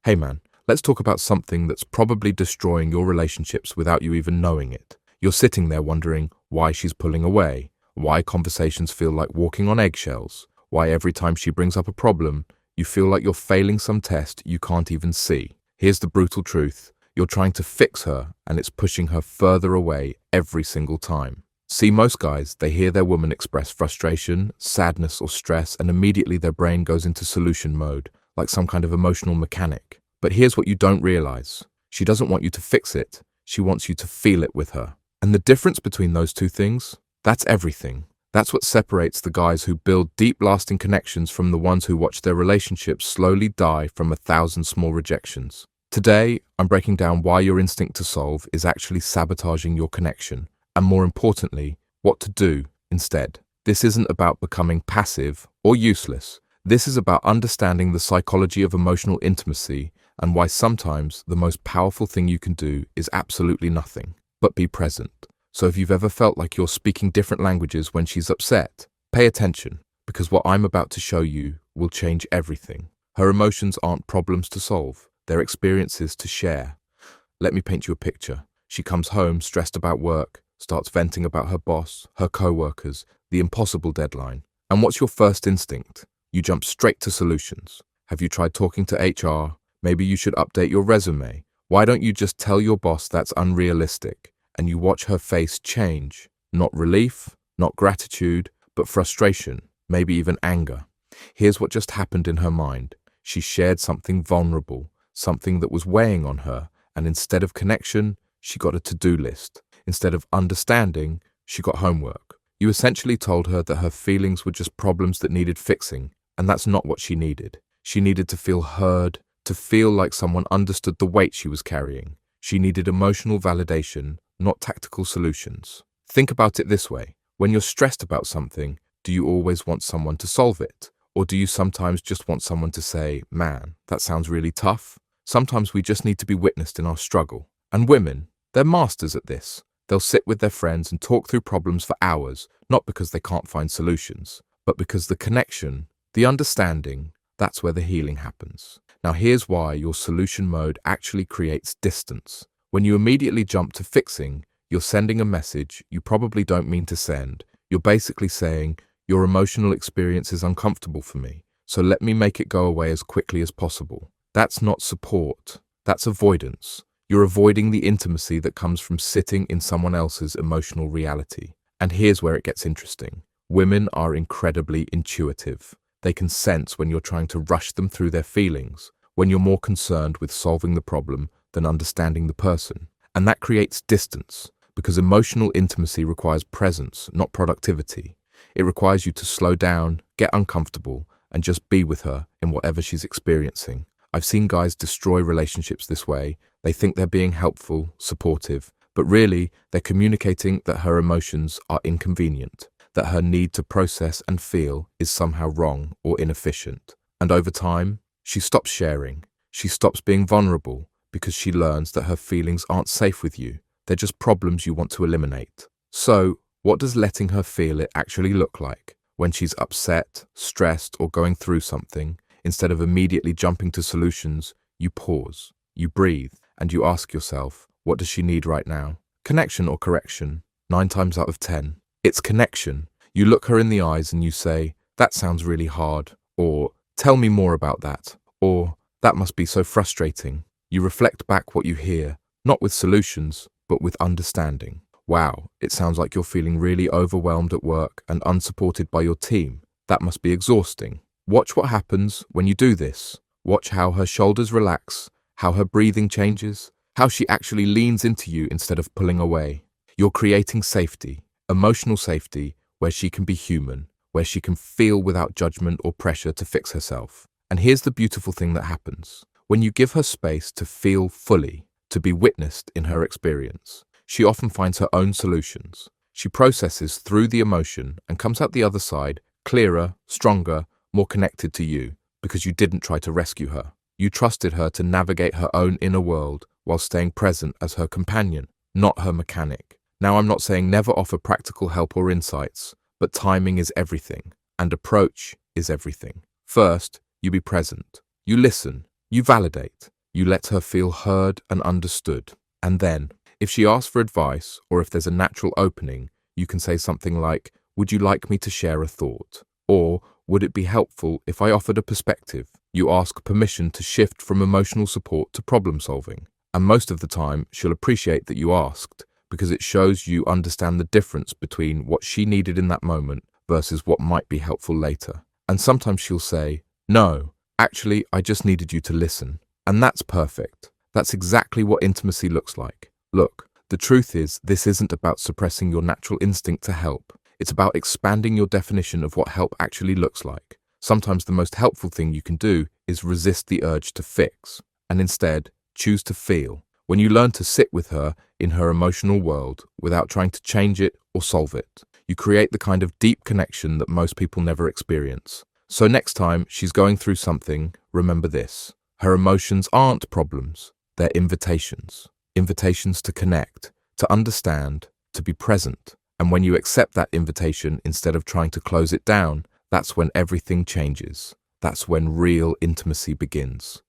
Hey man, let's talk about something that's probably destroying your relationships without you even knowing it. You're sitting there wondering why she's pulling away, why conversations feel like walking on eggshells, why every time she brings up a problem, you feel like you're failing some test you can't even see. Here's the brutal truth. You're trying to fix her and it's pushing her further away every single time. See, most guys, they hear their woman express frustration, sadness, or stress, and immediately their brain goes into solution mode, like some kind of emotional mechanic. But here's what you don't realize. She doesn't want you to fix it. She wants you to feel it with her. And the difference between those two things, that's everything. That's what separates the guys who build deep, lasting connections from the ones who watch their relationships slowly die from 1,000 small rejections. Today, I'm breaking down why your instinct to solve is actually sabotaging your connection, and more importantly, what to do instead. This isn't about becoming passive or useless. This is about understanding the psychology of emotional intimacy and why sometimes the most powerful thing you can do is absolutely nothing, but be present. So if you've ever felt like you're speaking different languages when she's upset, pay attention, because what I'm about to show you will change everything. Her emotions aren't problems to solve, they're experiences to share. Let me paint you a picture. She comes home stressed about work, starts venting about her boss, her co-workers, the impossible deadline. And what's your first instinct? You jump straight to solutions. Have you tried talking to HR? Maybe you should update your resume. Why don't you just tell your boss that's unrealistic? And you watch her face change. Not relief, not gratitude, but frustration, maybe even anger. Here's what just happened in her mind. She shared something vulnerable, something that was weighing on her, and instead of connection, she got a to-do list. Instead of understanding, she got homework. You essentially told her that her feelings were just problems that needed fixing, and that's not what she needed. She needed to feel heard, to feel like someone understood the weight she was carrying. She needed emotional validation, not tactical solutions. Think about it this way. When you're stressed about something, do you always want someone to solve it? Or do you sometimes just want someone to say, man, that sounds really tough? Sometimes we just need to be witnessed in our struggle. And women, they're masters at this. They'll sit with their friends and talk through problems for hours, not because they can't find solutions, but because the connection, the understanding, that's where the healing happens. Now here's why your solution mode actually creates distance. When you immediately jump to fixing, you're sending a message you probably don't mean to send. You're basically saying, your emotional experience is uncomfortable for me, so let me make it go away as quickly as possible. That's not support, that's avoidance. You're avoiding the intimacy that comes from sitting in someone else's emotional reality. And here's where it gets interesting. Women are incredibly intuitive. They can sense when you're trying to rush them through their feelings, when you're more concerned with solving the problem than understanding the person. And that creates distance, because emotional intimacy requires presence, not productivity. It requires you to slow down, get uncomfortable, and just be with her in whatever she's experiencing. I've seen guys destroy relationships this way. They think they're being helpful, supportive, but really they're communicating that her emotions are inconvenient, that her need to process and feel is somehow wrong or inefficient. And over time, she stops sharing. She stops being vulnerable because she learns that her feelings aren't safe with you. They're just problems you want to eliminate. So, what does letting her feel it actually look like? When she's upset, stressed, or going through something, instead of immediately jumping to solutions, you pause, you breathe, and you ask yourself, what does she need right now? Connection or correction? 9 times out of 10, it's connection. You look her in the eyes and you say, that sounds really hard, or tell me more about that, or that must be so frustrating. You reflect back what you hear, not with solutions, but with understanding. Wow, it sounds like you're feeling really overwhelmed at work and unsupported by your team. That must be exhausting. Watch what happens when you do this. Watch how her shoulders relax, how her breathing changes, how she actually leans into you instead of pulling away. You're creating safety, emotional safety, where she can be human, where she can feel without judgment or pressure to fix herself. And here's the beautiful thing that happens. When you give her space to feel fully, to be witnessed in her experience, she often finds her own solutions. She processes through the emotion and comes out the other side clearer, stronger, more connected to you, because you didn't try to rescue her. You trusted her to navigate her own inner world while staying present as her companion, not her mechanic. Now, I'm not saying never offer practical help or insights, but timing is everything, and approach is everything. First, you be present. You listen, You validate. You let her feel heard and understood. And then, if she asks for advice or if there's a natural opening, you can say something like, "Would you like me to share a thought?" Or, "Would it be helpful if I offered a perspective?" You ask permission to shift from emotional support to problem solving. And most of the time, she'll appreciate that you asked, because it shows you understand the difference between what she needed in that moment versus what might be helpful later. And sometimes she'll say, "No, actually, I just needed you to listen." And that's perfect. That's exactly what intimacy looks like. Look, the truth is, this isn't about suppressing your natural instinct to help. It's about expanding your definition of what help actually looks like. Sometimes the most helpful thing you can do is resist the urge to fix, and instead, choose to feel. When you learn to sit with her in her emotional world without trying to change it or solve it, you create the kind of deep connection that most people never experience. So next time she's going through something, remember this. Her emotions aren't problems, they're invitations. Invitations to connect, to understand, to be present. And when you accept that invitation instead of trying to close it down, that's when everything changes. That's when real intimacy begins.